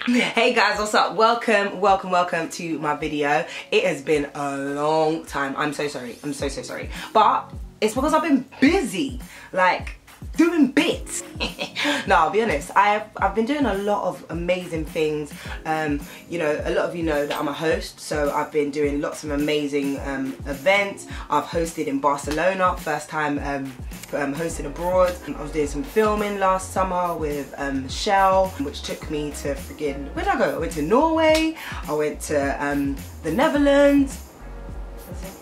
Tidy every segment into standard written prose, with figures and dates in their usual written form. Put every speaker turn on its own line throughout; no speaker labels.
Hey guys, what's up? Welcome to my video. It has been a long time. I'm so sorry. I'm so sorry. But it's because I've been busy, like doing bits. No, I'll be honest. I've been doing a lot of amazing things. You know, a lot of you know that I'm a host, so I've been doing lots of amazing events. I've hosted in Barcelona, first time hosted abroad. I was doing some filming last summer with Shell, which took me to friggin', where did I go? I went to Norway, I went to the Netherlands.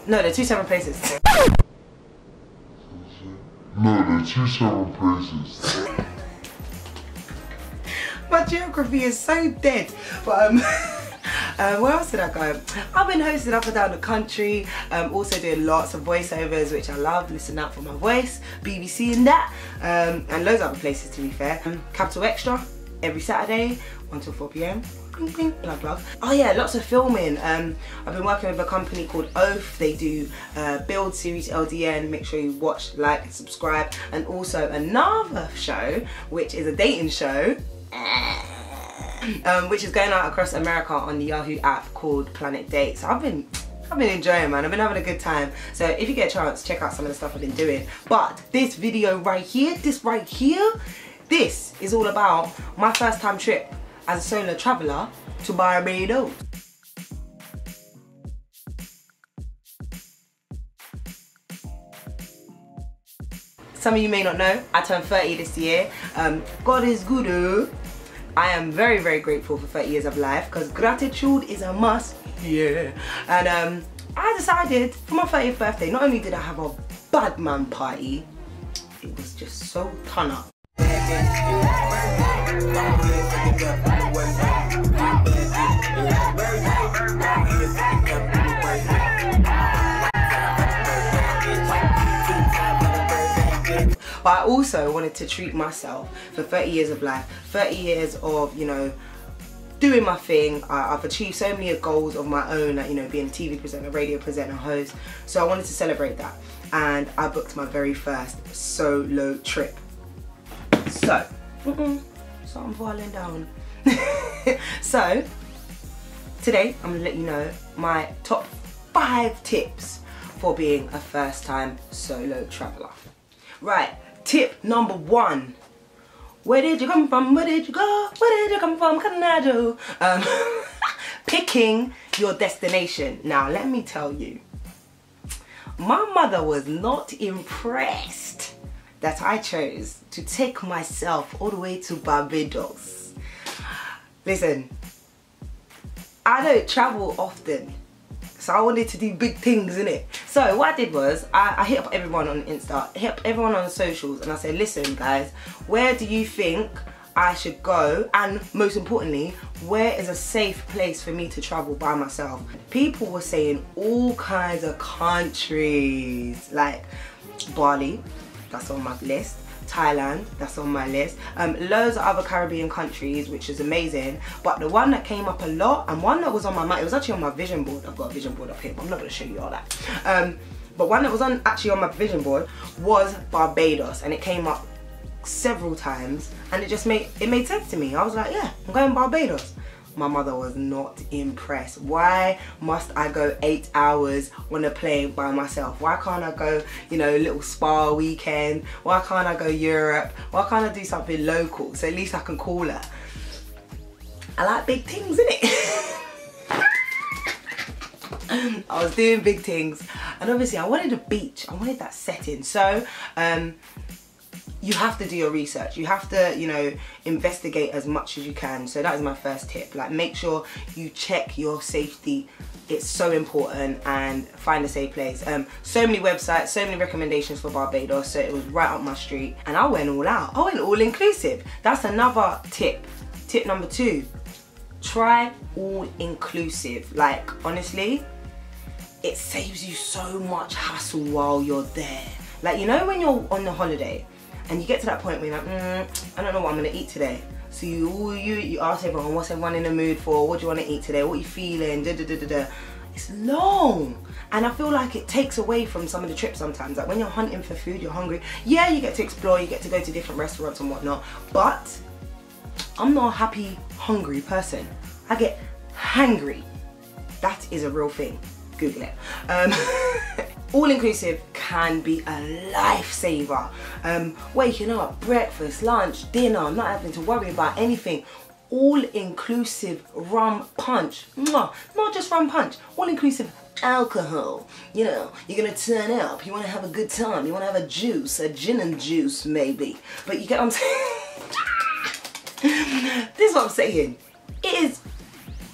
No, they're two separate places.
No, they're two separate places.
My geography is so dead. But where else did I go? I've been hosting up and down the country, also doing lots of voiceovers, which I love. Listen out for my voice, BBC and that, and loads of other places to be fair. Capital Extra every Saturday, 1 till 4 PM. Bling, bling, plug, plug. Oh yeah, lots of filming. I've been working with a company called Oath. They do build series LDN. Make sure you watch, like, and subscribe. And also another show, which is a dating show, which is going out across America on the Yahoo app called Planet Date. So I've been enjoying, man. I've been having a good time. So if you get a chance, check out some of the stuff I've been doing. But this video right here, this is all about my first time trip as a solo traveller to Barbados. Some of you may not know, I turned 30 this year. God is good. I am very, very grateful for 30 years of life because gratitude is a must, yeah. And I decided for my 30th birthday, not only did I have a bad man party, it was just so ton up. But I also wanted to treat myself for 30 years of life, 30 years of, you know, doing my thing. I've achieved so many goals of my own, like, you know, being a TV presenter, radio presenter, host. So I wanted to celebrate that. And I booked my very first solo trip. So, so I'm falling down. So, today I'm gonna let you know my top 5 tips for being a first time solo traveller. Right, tip number 1. Where did you come from? Where did you go? Where did you come from? Canada. Picking your destination. Now, let me tell you, my mother was not impressed that I chose to take myself all the way to Barbados. Listen, I don't travel often, so I wanted to do big things, innit? So what I did was, I hit up everyone on Insta, hit up everyone on the socials, and I said, listen guys, where do you think I should go? And most importantly, where is a safe place for me to travel by myself? People were saying all kinds of countries, like Bali, that's on my list. Thailand, that's on my list. Loads of other Caribbean countries, which is amazing. But the one that came up a lot, and one that was on my mind, it was actually on my vision board. I've got a vision board up here, but I'm not going to show you all that. But one that was actually on my vision board was Barbados, and it came up several times, and it made sense to me. I was like, yeah, I'm going to Barbados. My mother was not impressed. Why must I go 8 hours on a plane by myself? Why can't I go, you know, a little spa weekend? Why can't I go Europe? Why can't I do something local? So at least I can call her. I like big things, innit? I was doing big things. And obviously I wanted a beach. I wanted that setting. So, you have to do your research. You have to, you know, investigate as much as you can. So that is my first tip. Like, make sure you check your safety. It's so important, and find a safe place. So many websites, so many recommendations for Barbados, so it was right up my street. And I went all out. I went all inclusive. That's another tip. Tip number 2, try all inclusive. Like, honestly, it saves you so much hassle while you're there. Like, you know when you're on the holiday, and you get to that point where you're like, I don't know what I'm gonna eat today. So you ask everyone, what's everyone in the mood for? What do you want to eat today? What are you feeling? It's long. And I feel like it takes away from some of the trips sometimes. Like when you're hunting for food, you're hungry. Yeah, you get to explore, you get to go to different restaurants and whatnot. But I'm not a happy, hungry person. I get hangry. That is a real thing. Google it. All-inclusive can be a lifesaver. Waking up, breakfast, lunch, dinner, not having to worry about anything. All-inclusive rum punch. Mwah. Not just rum punch, all-inclusive alcohol. You know, you're gonna turn up, you wanna have a good time, you wanna have a juice, a gin and juice maybe. But you get what I'm saying? This is what I'm saying. It is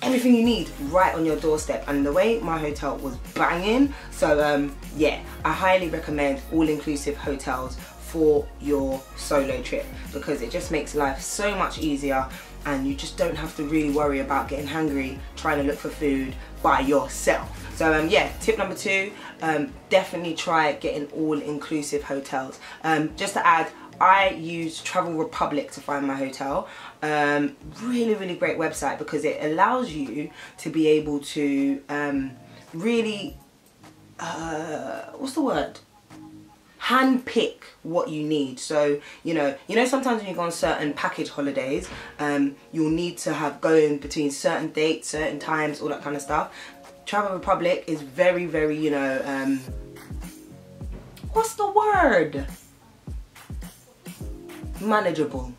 everything you need right on your doorstep, and the way my hotel was banging, so yeah, I highly recommend all-inclusive hotels for your solo trip, because it just makes life so much easier and you just don't have to really worry about getting hungry trying to look for food by yourself. So yeah, tip number 2, definitely try getting all-inclusive hotels. Just to add, I use Travel Republic to find my hotel. Really great website, because it allows you to be able to really, what's the word? Hand pick what you need. So you know sometimes when you go on certain package holidays, you'll need to go in between certain dates, certain times, all that kind of stuff. Travel Republic is very, you know, what's the word? Manageable.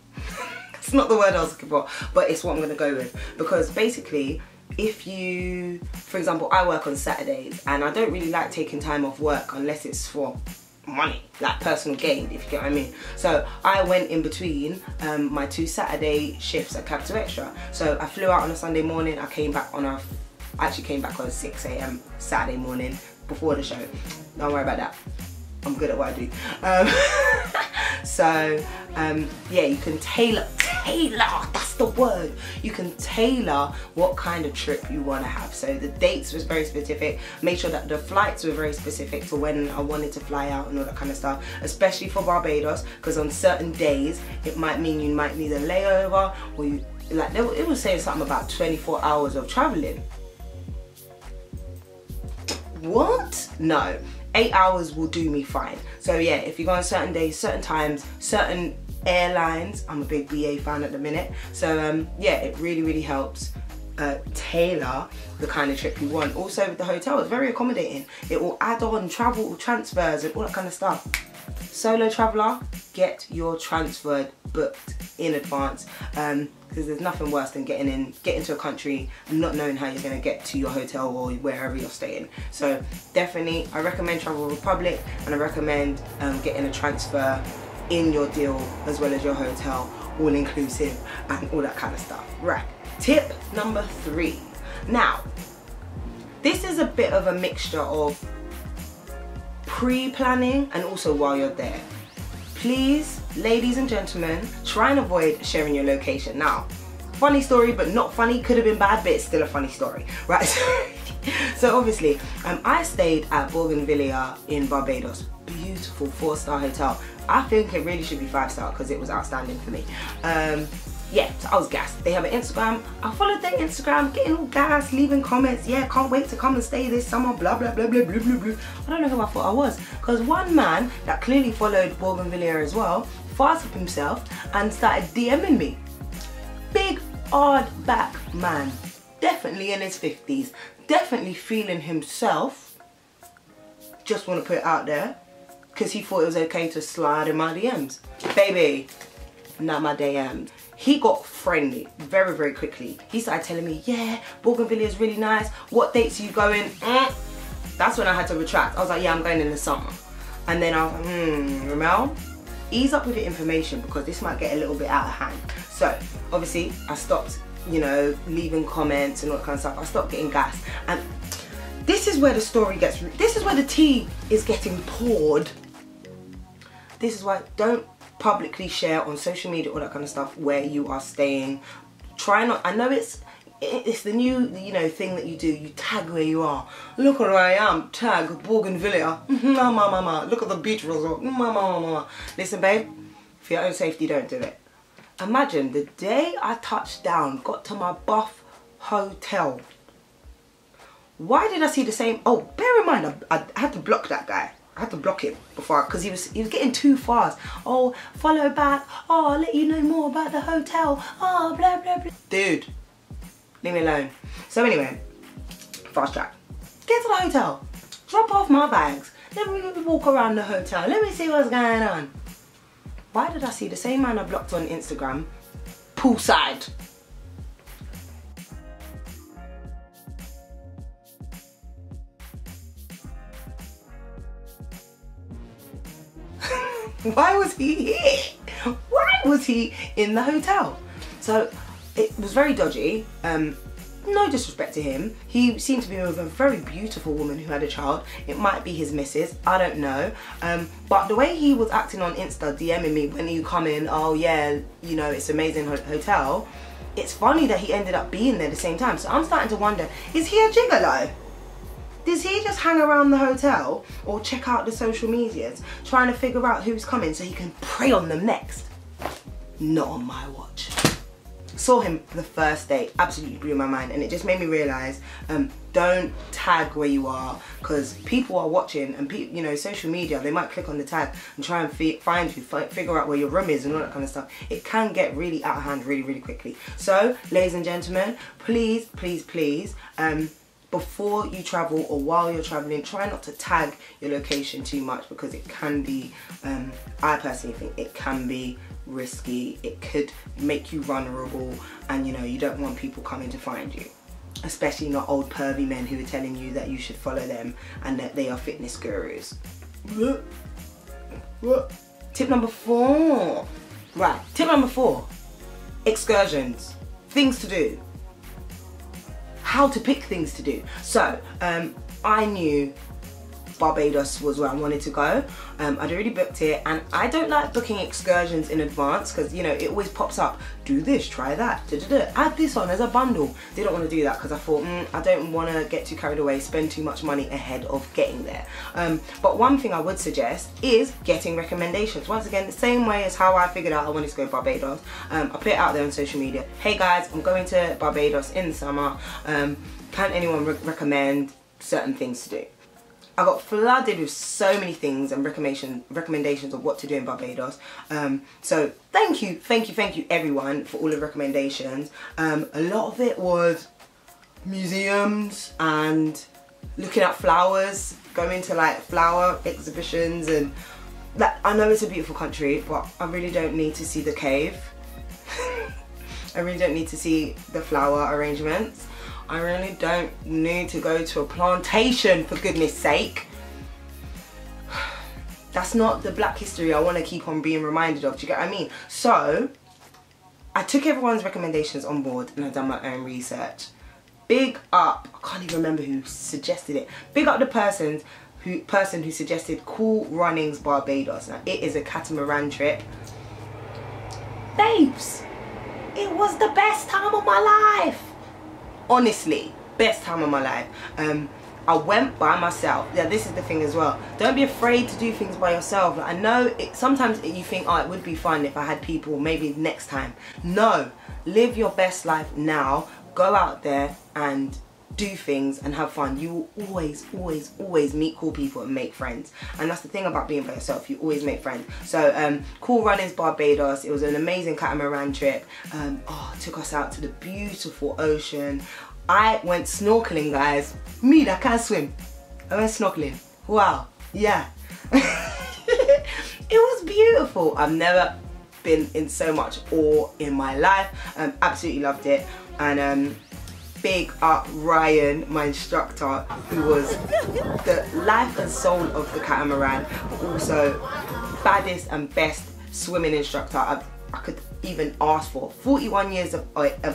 It's not the word I was looking for, but it's what I'm gonna go with, because basically, if you, for example, I work on Saturdays and I don't really like taking time off work unless it's for money, like personal gain, if you get what I mean. So I went in between my 2 Saturday shifts at Capital Extra. So I flew out on a Sunday morning, I came back on actually came back on 6 AM Saturday morning before the show. Don't worry about that, I'm good at what I do. So yeah, you can tailor, that's the word. You can tailor what kind of trip you want to have. So the dates was very specific. Make sure that the flights were very specific to when I wanted to fly out and all that kind of stuff, especially for Barbados, because on certain days it might mean you might need a layover, or you, like, it was saying something about 24 hours of traveling. What? No, 8 hours will do me fine. So yeah, if you go on certain days, certain times, certain airlines, I'm a big BA fan at the minute, so yeah, it really helps tailor the kind of trip you want. Also with the hotel, it's very accommodating. It will add on travel transfers and all that kind of stuff. Solo traveller, get your transfer booked in advance, because there's nothing worse than getting to a country and not knowing how you're going to get to your hotel or wherever you're staying. So definitely, I recommend Travel Republic, and I recommend getting a transfer in your deal as well as your hotel, all inclusive and all that kind of stuff. Right, tip number 3. Now, this is a bit of a mixture of pre-planning and also while you're there. Please, ladies and gentlemen, try and avoid sharing your location. Now, funny story, but not funny, could have been bad, but it's still a funny story, right? So obviously, I stayed at Bougainvillea in Barbados. Beautiful 4-star hotel. I think it really should be 5-star because it was outstanding for me. Yeah, so I was gassed. They have an Instagram. I followed their Instagram, getting all gassed, leaving comments. Yeah, can't wait to come and stay this summer, blah, blah, blah, blah, blah, blah, blah. I don't know who I thought I was. Because one man that clearly followed Bougainvillea as well, fast up himself and started DMing me. Big, hard back man. Definitely in his 50s. Definitely feeling himself. Just want to put it out there. Because he thought it was okay to slide in my DMs. Baby, not my DMs. He got friendly very quickly. He started telling me, yeah, Bougainvillea is really nice. What dates are you going? That's when I had to retract. I was like, yeah, I'm going in the summer. And then I was like, Remel, ease up with your information because this might get a little bit out of hand. So obviously I stopped, you know, leaving comments and all that kind of stuff. I stopped getting gassed. And this is where the story gets, this is where the tea is getting poured. This is why don't publicly share on social media, all that kind of stuff, where you are staying. Try not, I know it's the new, you know, thing that you do. You tag where you are. Look at where I am. Tag Bougainvillea. Look at the beach resort. Listen, babe, for your own safety, don't do it. Imagine the day I touched down, got to my Buff hotel. Why did I see the same? Oh, bear in mind, I had to block that guy. I had to block him before, because he was getting too fast. Oh, follow back. Oh, I'll let you know more about the hotel. Oh, blah, blah, blah. Dude, leave me alone. So anyway, fast track. Get to the hotel. Drop off my bags. Let me walk around the hotel. Let me see what's going on. Why did I see the same man I blocked on Instagram poolside? Why was he here? Why was he in the hotel? So it was very dodgy. No disrespect to him. He seemed to be with a very beautiful woman who had a child. It might be his missus, I don't know. But the way he was acting on Insta, DMing me, when you come in, oh yeah, you know, it's amazing hotel. It's funny that he ended up being there at the same time. So I'm starting to wonder, is he a gigolo? Does he just hang around the hotel or check out the social medias, trying to figure out who's coming so he can prey on them next? Not on my watch. Saw him the first day, absolutely blew my mind, and it just made me realise, don't tag where you are, because people are watching, and you know, social media, they might click on the tag and try and find you, figure out where your room is and all that kind of stuff. It can get really out of hand really quickly. So, ladies and gentlemen, please, before you travel or while you're traveling, try not to tag your location too much, because it can be, I personally think it can be risky. It could make you vulnerable, and you know, you don't want people coming to find you, especially not old pervy men who are telling you that you should follow them and that they are fitness gurus. Tip number 4. Right, tip number 4, excursions, things to do, how to pick things to do. So I knew Barbados was where I wanted to go. I'd already booked it, and I don't like booking excursions in advance, because you know, it always pops up, do this, try that, add this on as a bundle. Didn't want to do that, because I thought, I don't want to get too carried away, spend too much money ahead of getting there. But one thing I would suggest is getting recommendations. Once again, the same way as how I figured out I wanted to go to Barbados. I put it out there on social media. Hey guys, I'm going to Barbados in the summer. Can anyone recommend certain things to do? I got flooded with so many things and recommendations of what to do in Barbados. So thank you everyone for all the recommendations. A lot of it was museums and looking at flowers, going to like flower exhibitions, and that, I know it's a beautiful country, but I really don't need to see the cave. I really don't need to see the flower arrangements. I really don't need to go to a plantation, for goodness sake. That's not the black history I want to keep on being reminded of, do you get what I mean? So, I took everyone's recommendations on board and I've done my own research. Big up, I can't even remember who suggested it. Big up the person who suggested Cool Runnings Barbados. Now, it is a catamaran trip. Babes, it was the best time of my life. Honestly, best time of my life. I went by myself. Yeah, this is the thing as well. Don't be afraid to do things by yourself. Like, I know sometimes you think, oh, it would be fun if I had people, maybe next time. No, live your best life now. Go out there and do things and have fun. You will always meet cool people and make friends, and that's the thing about being by yourself, you always make friends. So Cool Runnings Barbados, it was an amazing catamaran trip. Took us out to the beautiful ocean. I went snorkeling, guys. Me that can't swim, I went snorkeling. Wow, yeah. It was beautiful. I've never been in so much awe in my life. Absolutely loved it. And big up Ryan, my instructor, who was the life and soul of the catamaran, but also baddest and best swimming instructor I could even ask for. 41 years of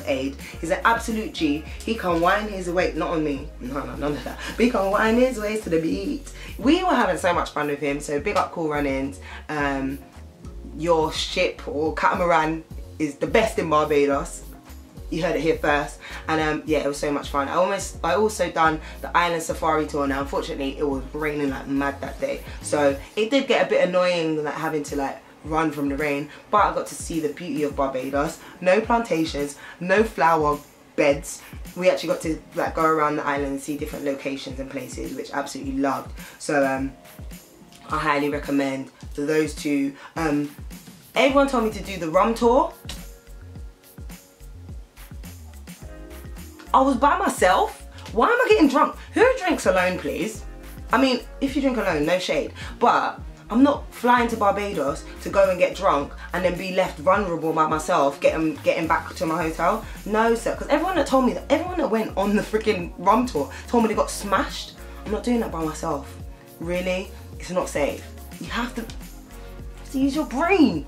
age. He's an absolute G. He can wind his way, not on me, no, none of that, but he can wind his way to the beat. We were having so much fun with him, so big up Cool Runnings. Your ship or catamaran is the best in Barbados. You heard it here first. And yeah, it was so much fun. I also done the island safari tour. Now unfortunately it was raining like mad that day, so it did get a bit annoying, like having to like run from the rain, but I got to see the beauty of Barbados. No plantations, no flower beds. We actually got to like go around the island and see different locations and places, which I absolutely loved. So I highly recommend those two. Everyone told me to do the rum tour. I was by myself. Why am I getting drunk? Who drinks alone, please? I mean, if you drink alone, no shade. But I'm not flying to Barbados to go and get drunk and then be left vulnerable by myself, getting back to my hotel. No, sir. Because everyone that went on the freaking rum tour told me they got smashed. I'm not doing that by myself. Really? It's not safe. You have to use your brain.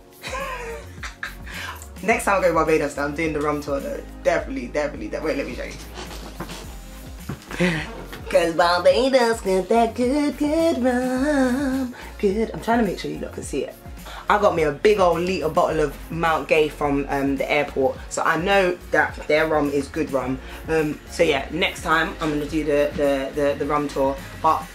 Next time I go to Barbados, I'm doing the rum tour though. Definitely. Wait, let me show you. Cause Barbados got that good rum. Good. I'm trying to make sure you lot can see it. I got me a big old litre bottle of Mount Gay from the airport, so I know that their rum is good rum. So yeah, next time I'm gonna do the rum tour. But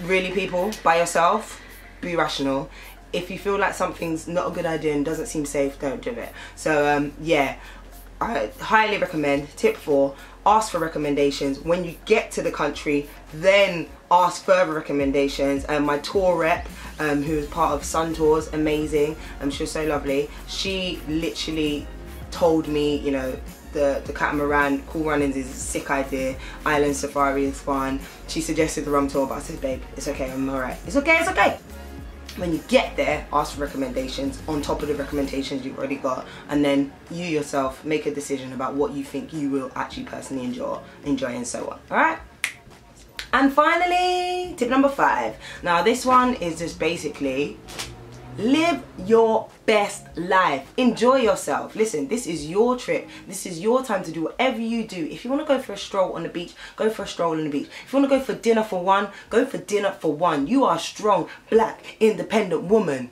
really, people, by yourself, be rational. If you feel like something's not a good idea and doesn't seem safe, don't do it. So yeah, I highly recommend. Tip 4, ask for recommendations. When you get to the country, then ask further recommendations. My tour rep, who is part of Sun Tours, amazing. She was so lovely. She literally told me, you know, the catamaran, Cool Runnings is a sick idea. Island Safari is fun. She suggested the rum tour, but I said, babe, it's okay, I'm alright. It's okay. When you get there, ask for recommendations on top of the recommendations you've already got, and then you yourself make a decision about what you think you will actually personally enjoy and so on. Alright? And finally, tip number 5. Now this one is just basically live your best life. Enjoy yourself. Listen, this is your trip. This is your time to do whatever you do. If you want to go for a stroll on the beach, go for a stroll on the beach. If you want to go for dinner for one, go for dinner for one. You are a strong, black, independent woman.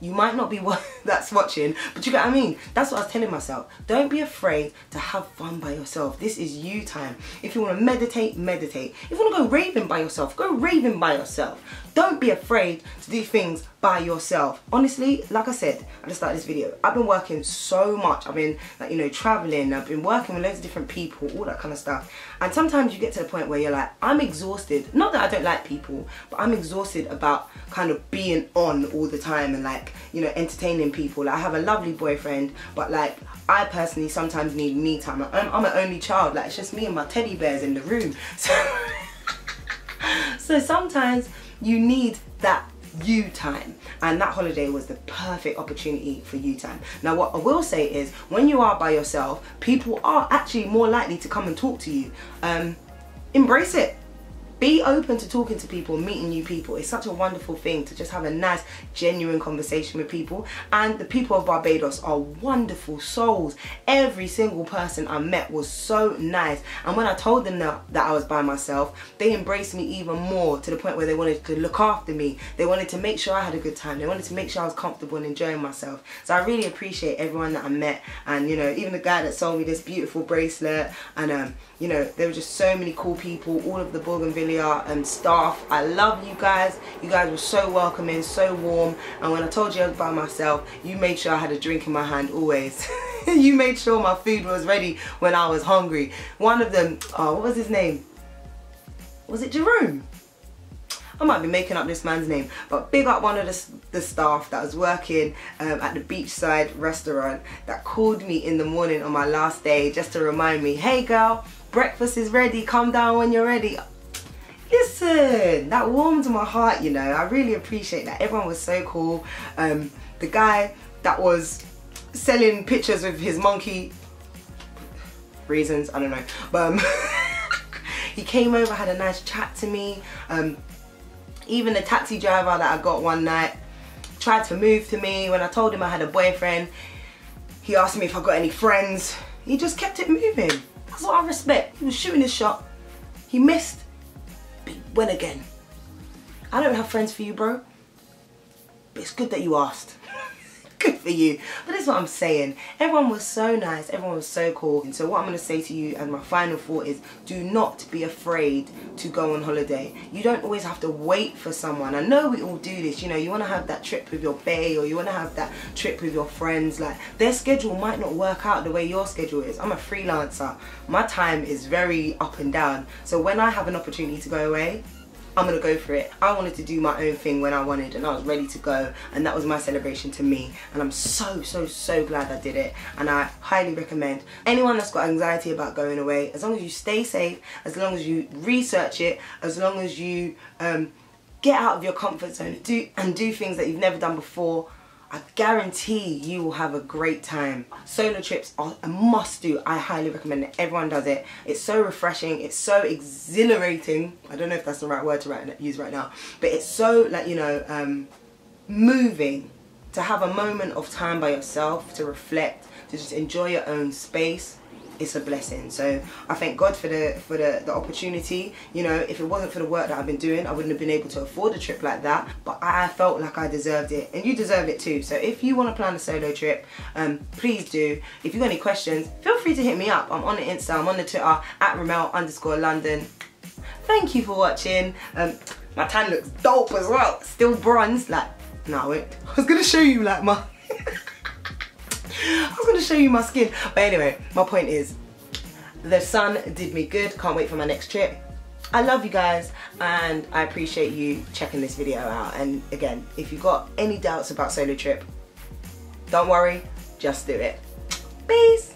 You might not be one that's watching, but you get what I mean? That's what I was telling myself. Don't be afraid to have fun by yourself. This is you time. If you want to meditate, meditate. If you want to go raving by yourself, go raving by yourself. Don't be afraid to do things by yourself. Honestly, like I said at the start of this video, I've been working so much. I've been, like, you know, traveling. I've been working with loads of different people, all that kind of stuff. And sometimes you get to the point where you're like, I'm exhausted. Not that I don't like people, but I'm exhausted about kind of being on all the time and, like, you know, entertaining people. Like, I have a lovely boyfriend, but like, I personally sometimes need me time. I'm an only child. Like, it's just me and my teddy bears in the room. So sometimes you need that you time, and that holiday was the perfect opportunity for you time. Now what I will say is, when you are by yourself, people are actually more likely to come and talk to you. Embrace it. Be open to talking to people, meeting new people. It's such a wonderful thing to just have a nice, genuine conversation with people. And the people of Barbados are wonderful souls. Every single person I met was so nice. And when I told them that I was by myself, they embraced me even more, to the point where they wanted to look after me. They wanted to make sure I had a good time. They wanted to make sure I was comfortable and enjoying myself. So I really appreciate everyone that I met. And, you know, even the guy that sold me this beautiful bracelet. And, you know, there were just so many cool people, all of the Bougainvillea staff. I love you guys. You guys were so welcoming, so warm. And when I told you I was by myself, you made sure I had a drink in my hand always. You made sure my food was ready when I was hungry. One of them, oh, what was his name? Was it Jerome? I might be making up this man's name, but big up one of the staff that was working at the beachside restaurant that called me in the morning on my last day just to remind me, hey girl, breakfast is ready, come down when you're ready. Listen, that warmed my heart, you know. I really appreciate that. Everyone was so cool. The guy that was selling pictures of his monkey, reasons, I don't know, but he came over, had a nice chat to me. Even the taxi driver that I got one night tried to move to me. When I told him I had a boyfriend, he asked me if I got any friends. He just kept it moving. That's what I respect. He was shooting his shot. He missed, but he went again. I don't have friends for you, bro, but it's good that you asked. Good for you. But that's what I'm saying. Everyone was so nice. Everyone was so cool. And so what I'm going to say to you and my final thought is, do not be afraid to go on holiday. You don't always have to wait for someone. I know we all do this. You know, you want to have that trip with your bae, or you want to have that trip with your friends. Like, their schedule might not work out the way your schedule is. I'm a freelancer. My time is very up and down. So when I have an opportunity to go away, I'm gonna go for it. I wanted to do my own thing when I wanted, and I was ready to go, and that was my celebration to me, and I'm so glad I did it. And I highly recommend anyone that's got anxiety about going away, as long as you stay safe, as long as you research it, as long as you get out of your comfort zone and do things that you've never done before, I guarantee you will have a great time. Solo trips are a must do. I highly recommend it. Everyone does it. It's so refreshing. It's so exhilarating. I don't know if that's the right word to use right now, but it's so, like, you know, moving to have a moment of time by yourself, to reflect, to just enjoy your own space. It's a blessing. So I thank God for the opportunity. You know, if it wasn't for the work that I've been doing, I wouldn't have been able to afford a trip like that, but I felt like I deserved it, and you deserve it too. So if you want to plan a solo trip, please do. If you've got any questions, feel free to hit me up. I'm on the Insta, I'm on the Twitter, at Remel_London. Thank you for watching. My tan looks dope as well. Still bronzed, like, no wait, I was gonna show you like my I was going to show you my skin. But anyway, my point is, the sun did me good. Can't wait for my next trip. I love you guys, and I appreciate you checking this video out. And again, if you've got any doubts about solo trip, don't worry, just do it. Peace.